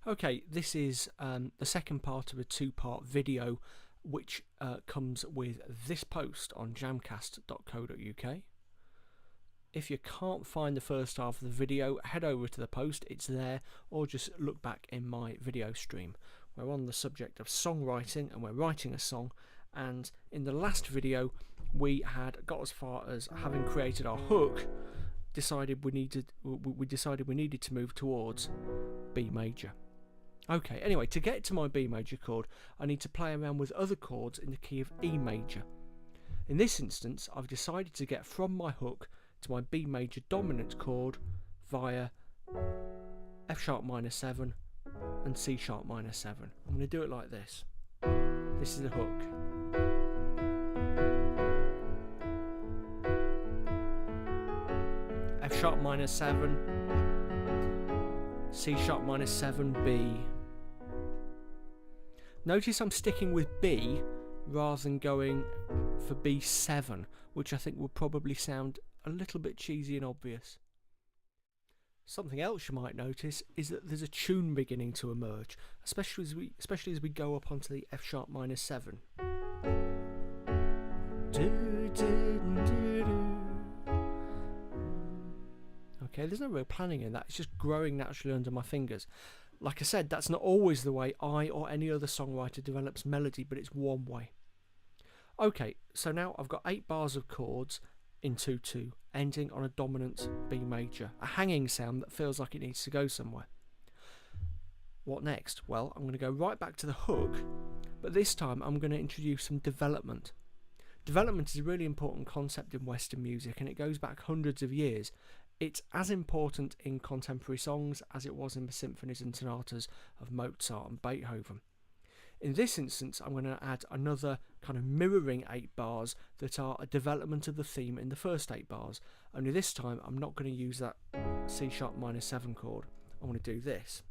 Okay, this is the second part of a two-part video which comes with this post on jamcast.co.uk. If you can't find the first half of the video, head over to the post, it's there, or just look back in my video stream. We're on the subject of songwriting and we're writing a song, and in the last video we had got as far as having created our hook, decided we needed to move towards B major. Okay, anyway, to get to my B major chord, I need to play around with other chords in the key of E major. In this instance, I've decided to get from my hook to my B major dominant chord via F sharp minor 7 and C sharp minor 7. I'm going to do it like this. This is the hook. F sharp minor 7, C sharp minor 7, B. Notice I'm sticking with B rather than going for B7, which I think will probably sound a little bit cheesy and obvious. Something else you might notice is that there's a tune beginning to emerge, especially as we go up onto the F sharp minor 7. Okay, there's no real planning in that, it's just growing naturally under my fingers. Like I said, that's not always the way I or any other songwriter develops melody, but it's one way. Okay, so now I've got 8 bars of chords in 2/2, ending on a dominant B major, a hanging sound that feels like it needs to go somewhere. What next? Well, I'm going to go right back to the hook, but this time I'm going to introduce some development. Development is a really important concept in Western music, and it goes back hundreds of years. It's as important in contemporary songs as it was in the symphonies and sonatas of Mozart and Beethoven. In this instance, I'm going to add another kind of mirroring 8 bars that are a development of the theme in the first 8 bars. Only this time, I'm not going to use that C sharp minor 7 chord. I'm going to do this.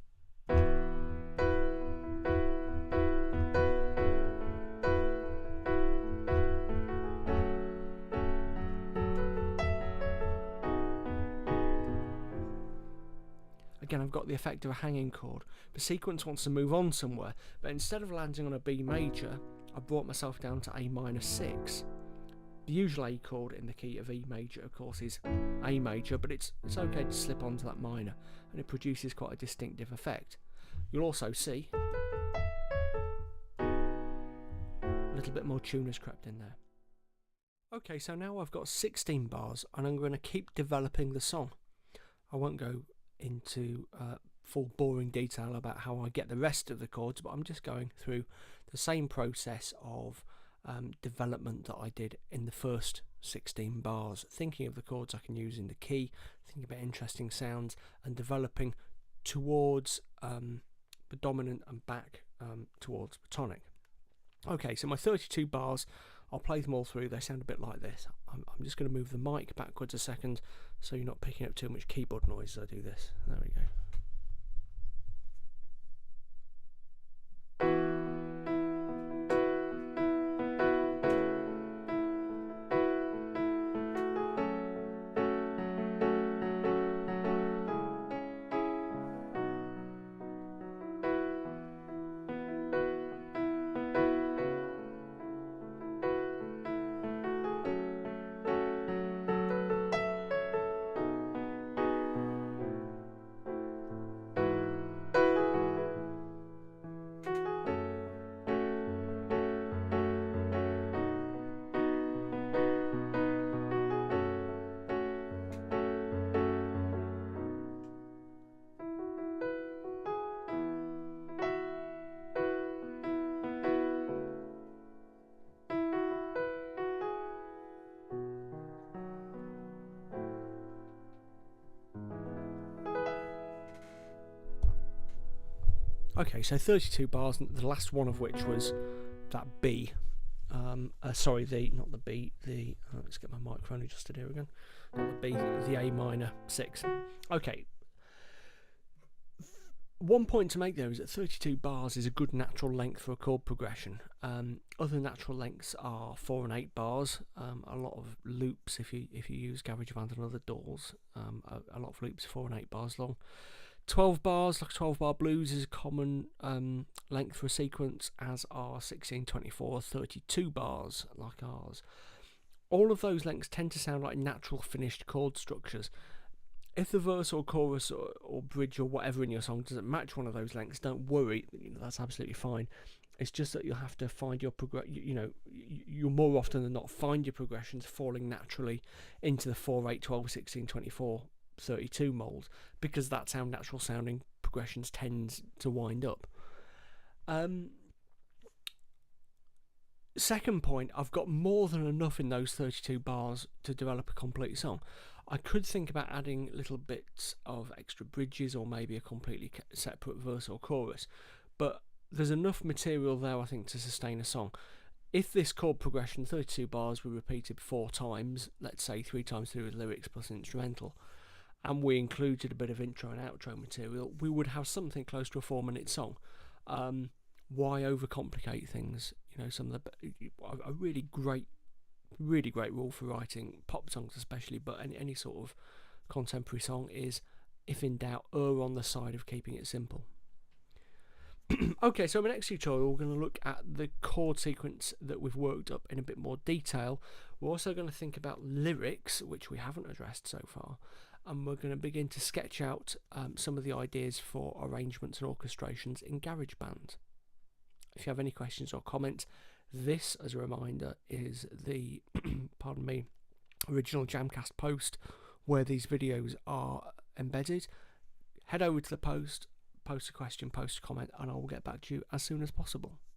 Again, I've got the effect of a hanging chord. The sequence wants to move on somewhere, but instead of landing on a B major, I brought myself down to A minor 6. The usual A chord in the key of E major, of course, is A major, but it's okay to slip onto that minor, and it produces quite a distinctive effect. You'll also see a little bit more tune has crept in there. Okay, so now I've got 16 bars, and I'm going to keep developing the song. I won't go into full boring detail about how I get the rest of the chords, but I'm just going through the same process of development that I did in the first 16 bars, thinking of the chords I can use in the key, thinking about interesting sounds, and developing towards the dominant and back towards the tonic. Okay, so my 32 bars, I'll play them all through. They sound a bit like this. I'm just going to move the mic backwards a second so you're not picking up too much keyboard noise as I do this. There we go. Okay, so 32 bars, the last one of which was that B. Sorry, not the B, let's get my microphone adjusted here again. Not the B, the A minor 6. Okay. One point to make there is that 32 bars is a good natural length for a chord progression. Other natural lengths are 4 and 8 bars. A lot of loops, if you use GarageBand and other DAWs, a lot of loops are 4 and 8 bars long. 12 bars, like 12 bar blues, is a common length for a sequence, as are 16, 24, 32 bars, like ours. All of those lengths tend to sound like natural finished chord structures. If the verse or chorus or bridge or whatever in your song doesn't match one of those lengths, don't worry, that's absolutely fine. It's just that you'll have to find your you'll more often than not find your progressions falling naturally into the 4, 8, 12, 16, 24, 32 mold, because that's how natural sounding progressions tend to wind up. Second point, I've got more than enough in those 32 bars to develop a complete song. I could think about adding little bits of extra bridges or maybe a completely separate verse or chorus, but there's enough material there, I think, to sustain a song. If this chord progression, 32 bars, were repeated 4 times, let's say 3 times through with lyrics plus instrumental, and we included a bit of intro and outro material, we would have something close to a 4-minute song. Why overcomplicate things? Some of a really great rule for writing pop songs especially, but any sort of contemporary song is, if in doubt, err on the side of keeping it simple. Okay, so in the next tutorial we're going to look at the chord sequence that we've worked up in a bit more detail. We're also going to think about lyrics, which we haven't addressed so far, and we're going to begin to sketch out some of the ideas for arrangements and orchestrations in GarageBand. If you have any questions or comments, this, as a reminder, is the original Jamcast post where these videos are embedded. Head over to the post a question, post a comment, and I will get back to you as soon as possible.